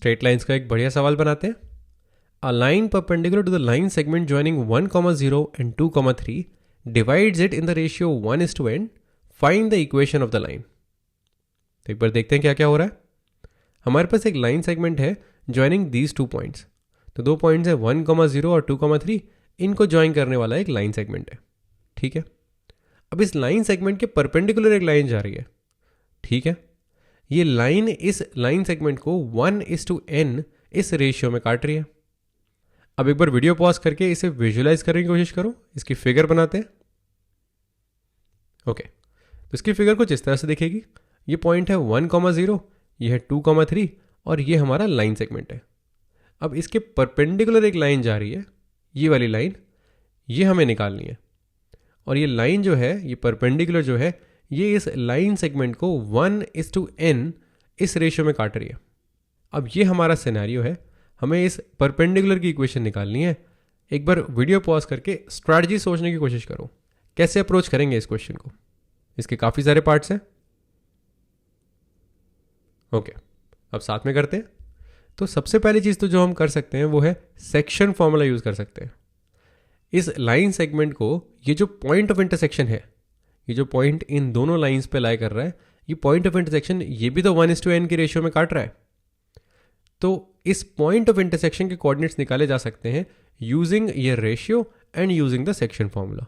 Straight lines का एक बढ़िया सवाल बनाते हैं। A line perpendicular to the line segment joining 1,0 and 2,3 divides it in the ratio 1:n। Find the equation of the line. तो एक बार देखते हैं क्या क्या हो रहा है। हमारे पास एक लाइन सेगमेंट है ज्वाइनिंग दीज 2 पॉइंट्स। तो 2 पॉइंट्स है 1,0 और 2,3, इनको ज्वाइन करने वाला एक लाइन सेगमेंट है। ठीक है, अब इस लाइन सेगमेंट के परपेंडिकुलर एक लाइन जा रही है। ठीक है, ये लाइन इस लाइन सेगमेंट को 1:n इस रेशियो में काट रही है। अब एक बार वीडियो पॉज करके इसे विजुअलाइज करने की कोशिश करो। इसकी फिगर बनाते हैं। ओके, तो इसकी फिगर कुछ इस तरह से दिखेगी। ये पॉइंट है 1,0, ये है 2,3 और ये हमारा लाइन सेगमेंट है। अब इसके परपेंडिकुलर एक लाइन जा रही है, ये वाली लाइन, ये हमें निकालनी है। और ये लाइन जो है, ये परपेंडिकुलर जो है, ये इस लाइन सेगमेंट को 1:n इस रेशियो में काट रही है। अब ये हमारा सिनेरियो है, हमें इस परपेंडिकुलर की इक्वेशन निकालनी है। एक बार वीडियो पॉज करके स्ट्रैटेजी सोचने की कोशिश करो, कैसे अप्रोच करेंगे इस क्वेश्चन को। इसके काफ़ी सारे पार्ट्स हैं। ओके, अब साथ में करते हैं। तो सबसे पहली चीज़ तो जो हम कर सकते हैं वो है सेक्शन फॉर्मूला यूज़ कर सकते हैं। इस लाइन सेगमेंट को, ये जो पॉइंट ऑफ इंटरसेक्शन है, ये जो पॉइंट इन दोनों लाइंस पे लाई कर रहा है, ये पॉइंट ऑफ इंटरसेक्शन ये भी तो 1:n की रेशियो में काट रहा है। तो इस पॉइंट ऑफ इंटरसेक्शन के कोऑर्डिनेट्स निकाले जा सकते हैं यूजिंग ये ratio and using the section formula.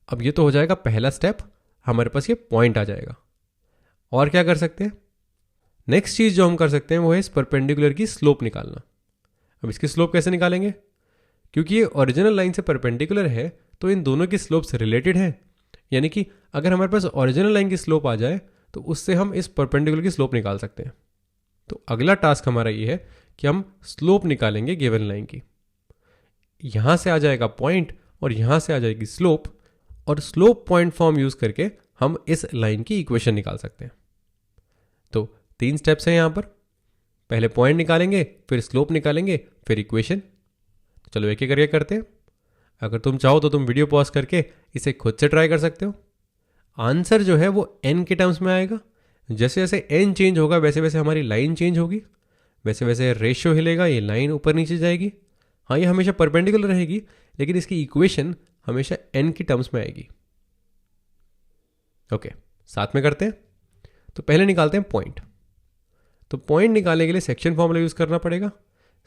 अब ये तो हो जाएगा पहला स्टेप, हमारे पास ये पॉइंट आ जाएगा। और क्या कर सकते हैं? नेक्स्ट चीज़ जो हम कर सकते हैं वो है इस परपेंडिकुलर की स्लोप निकालना। अब इसकी स्लोप कैसे निकालेंगे? क्योंकि ये ओरिजिनल लाइन से परपेंडिकुलर है तो इन दोनों की स्लोप्स रिलेटेड है। यानी कि अगर हमारे पास ओरिजिनल लाइन की स्लोप आ जाए तो उससे हम इस परपेंडिकुलर की स्लोप निकाल सकते हैं। तो अगला टास्क हमारा ये है कि हम स्लोप निकालेंगे गिवन लाइन की। यहां से आ जाएगा पॉइंट और यहां से आ जाएगी स्लोप, और स्लोप पॉइंट फॉर्म यूज करके हम इस लाइन की इक्वेशन निकाल सकते हैं। तो 3 स्टेप्स हैं यहां पर। पहले पॉइंट निकालेंगे, फिर स्लोप निकालेंगे, फिर इक्वेशन। चलो एक एक करके करते हैं। अगर तुम चाहो तो तुम वीडियो पॉज करके इसे खुद से ट्राई कर सकते हो। आंसर जो है वो n के टर्म्स में आएगा। जैसे जैसे n चेंज होगा वैसे वैसे हमारी लाइन चेंज होगी, वैसे वैसे रेशियो हिलेगा, ये लाइन ऊपर नीचे जाएगी। हाँ, ये हमेशा परपेंडिकुलर रहेगी, लेकिन इसकी इक्वेशन हमेशा n की टर्म्स में आएगी। ओके, साथ में करते हैं। तो पहले निकालते हैं पॉइंट। तो पॉइंट निकालने के लिए सेक्शन फॉर्मूला यूज करना पड़ेगा।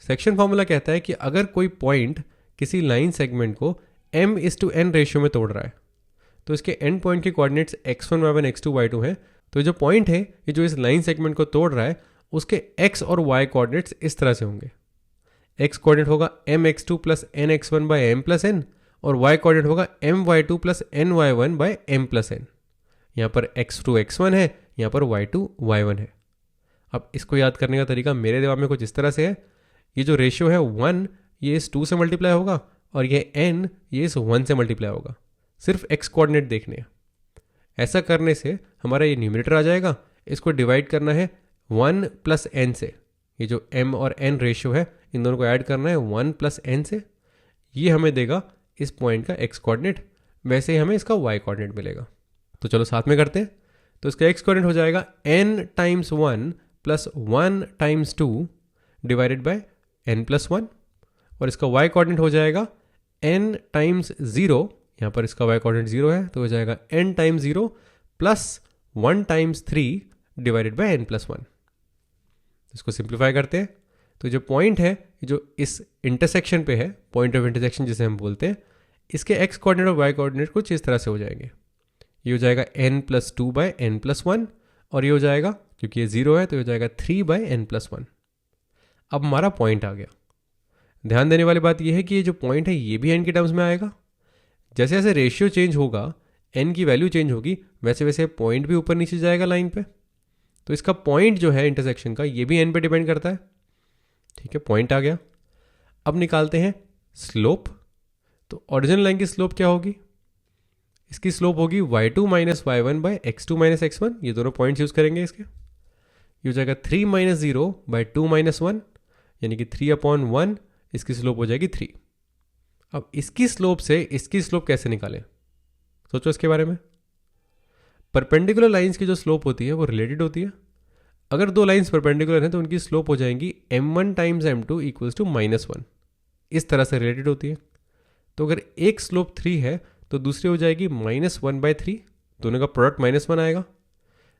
सेक्शन फॉर्मूला कहता है कि अगर कोई पॉइंट किसी लाइन सेगमेंट को m:n रेशियो में तोड़ रहा है तो इसके एंड पॉइंट के coordinates x1, y1, x2, y2 हैं। तो जो पॉइंट है, ये जो इस लाइन सेगमेंट को तोड़ रहा है, उसके x और y कोऑर्डिनेट्स इस तरह से होंगे। x कोऑर्डिनेट होगा mx2 + nx1 / m+n और y कोऑर्डिनेट होगा my2 + ny1 / m+n। यहाँ पर x2 x1 है, यहाँ पर y2 y1 है। अब इसको याद करने का तरीका मेरे दिमाग में कुछ इस तरह से है। ये जो रेशियो है 1, ये इस 2 से मल्टीप्लाई होगा और ये n, ये इस 1 से मल्टीप्लाई होगा। सिर्फ x कोऑर्डिनेट देखने हैं। ऐसा करने से हमारा ये न्यूमरेटर आ जाएगा। इसको डिवाइड करना है 1 + n से। ये जो m और n रेशियो है, इन दोनों को ऐड करना है 1 + n से। ये हमें देगा इस पॉइंट का x कोऑर्डिनेट, वैसे ही हमें इसका y कोऑर्डिनेट मिलेगा। तो चलो साथ में करते हैं। तो इसका x कोऑर्डिनेट हो जाएगा n × 1 + 1 × 2 डिवाइडेड बाय n + 1, और इसका y कोऑर्डिनेट हो जाएगा n × 0। यहाँ पर इसका y कोऑर्डिनेट 0 है तो हो जाएगा n × 0 + 1 × 3 डिवाइडेड बाय n + 1। इसको सिंप्लीफाई करते हैं। तो जो पॉइंट है, जो इस इंटरसेक्शन पे है, पॉइंट ऑफ इंटरसेक्शन जिसे हम बोलते हैं, इसके x कोऑर्डिनेट और y कोऑर्डिनेट कुछ इस तरह से हो जाएंगे। ये हो जाएगा n + 2 / n + 1, और ये हो जाएगा, क्योंकि ये 0 है तो ये हो जाएगा 3 / n + 1। अब हमारा पॉइंट आ गया। ध्यान देने वाली बात यह है कि ये जो पॉइंट है ये भी n के टर्म्स में आएगा। जैसे जैसे रेशियो चेंज होगा, n की वैल्यू चेंज होगी, वैसे वैसे पॉइंट भी ऊपर नीचे जाएगा लाइन पे। तो इसका पॉइंट जो है इंटरसेक्शन का, ये भी n पे डिपेंड करता है। ठीक है, पॉइंट आ गया। अब निकालते हैं स्लोप। तो ओरिजिनल लाइन की स्लोप क्या होगी? इसकी स्लोप होगी y2 - y1 / x2 - x1। ये दोनों पॉइंट्स यूज करेंगे इसके। ये हो जाएगा 3 - 0 / 2 - 1, यानी कि 3/1। इसकी स्लोप हो जाएगी 3। अब इसकी स्लोप से इसकी स्लोप कैसे निकालें? सोचो इसके बारे में। परपेंडिकुलर लाइंस की जो स्लोप होती है वो रिलेटेड होती है। अगर दो लाइंस परपेंडिकुलर हैं तो उनकी स्लोप हो जाएंगी m1 times m2 equals to -1। इस तरह से रिलेटेड होती है। तो अगर एक स्लोप 3 है तो दूसरी हो जाएगी -1/3, दोनों का प्रोडक्ट -1 आएगा।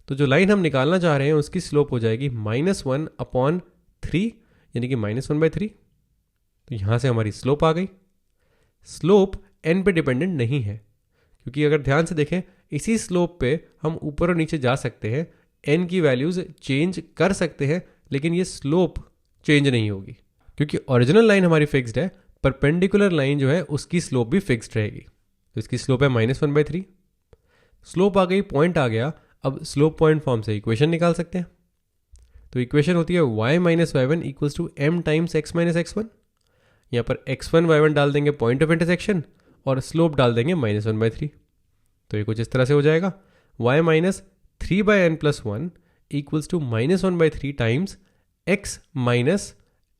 तो जो लाइन हम निकालना चाह रहे हैं उसकी स्लोप हो जाएगी -1/3 यानी कि -1/3। तो यहाँ से हमारी स्लोप आ गई। स्लोप n पे डिपेंडेंट नहीं है, क्योंकि अगर ध्यान से देखें इसी स्लोप पे हम ऊपर और नीचे जा सकते हैं, n की वैल्यूज चेंज कर सकते हैं, लेकिन ये स्लोप चेंज नहीं होगी क्योंकि ओरिजिनल लाइन हमारी फिक्स्ड है। परपेंडिकुलर लाइन जो है उसकी स्लोप भी फिक्स्ड रहेगी। तो इसकी स्लोप है -1/3। स्लोप आ गई, पॉइंट आ गया। अब स्लोप पॉइंट फॉर्म से इक्वेशन निकाल सकते हैं। तो इक्वेशन होती है y - y1 equals to m times x - x1। यहाँ पर x1 y1 डाल देंगे पॉइंट ऑफ इंटरसेक्शन और स्लोप डाल देंगे -1/3। तो ये कुछ इस तरह से हो जाएगा y - 3/n+1 equals to -1/3 times x -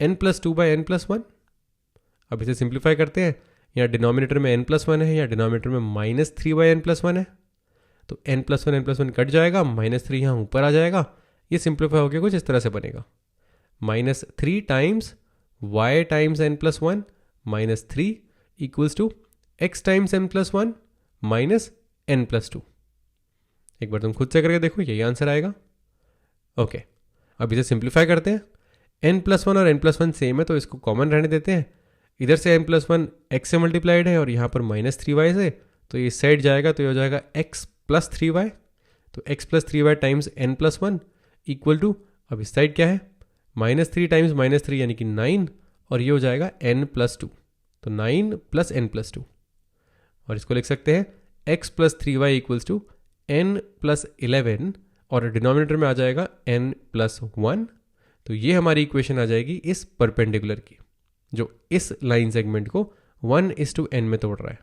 n+2/n+1। अब इसे सिंप्लीफाई करते हैं। यहाँ डिनोमिनेटर में n+1 है, यहाँ डिनोमिनेटर में -3/n+1 है। तो n+1 कट जाएगा, -3 यहाँ ऊपर आ जाएगा। ये सिंप्लीफाई होकर कुछ इस तरह से बनेगा -3 times y times n+1 -3 equals to x टाइम्स n+1 -n+2। एक बार तुम खुद से करके देखो, यही आंसर आएगा। ओके, अब इसे सिंप्लीफाई करते हैं। n+1 और n+1 सेम है तो इसको कॉमन रहने देते हैं। इधर से n+1 x से मल्टीप्लाइड है और यहाँ पर -3y से, तो ये साइड जाएगा तो ये हो जाएगा x + 3y। तो x + 3y times n+1 equal to, अब इस साइड क्या है, -3 टाइम्स -3 यानी कि 9, और ये हो जाएगा n+2। तो 9 + n+2, और इसको लिख सकते हैं x + 3y equals to n + 11, और डिनोमिनेटर में आ जाएगा n+1। तो ये हमारी इक्वेशन आ जाएगी इस परपेंडिकुलर की, जो इस लाइन सेगमेंट को 1:n में तोड़ रहा है,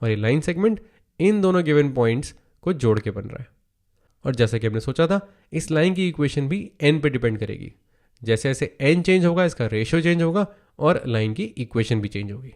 और ये लाइन सेगमेंट इन दोनों गिवन पॉइंट्स को जोड़ के बन रहा है। और जैसा कि हमने सोचा था, इस लाइन की इक्वेशन भी n पे डिपेंड करेगी। जैसे जैसे n चेंज होगा इसका रेशियो चेंज होगा और लाइन की इक्वेशन भी चेंज होगी।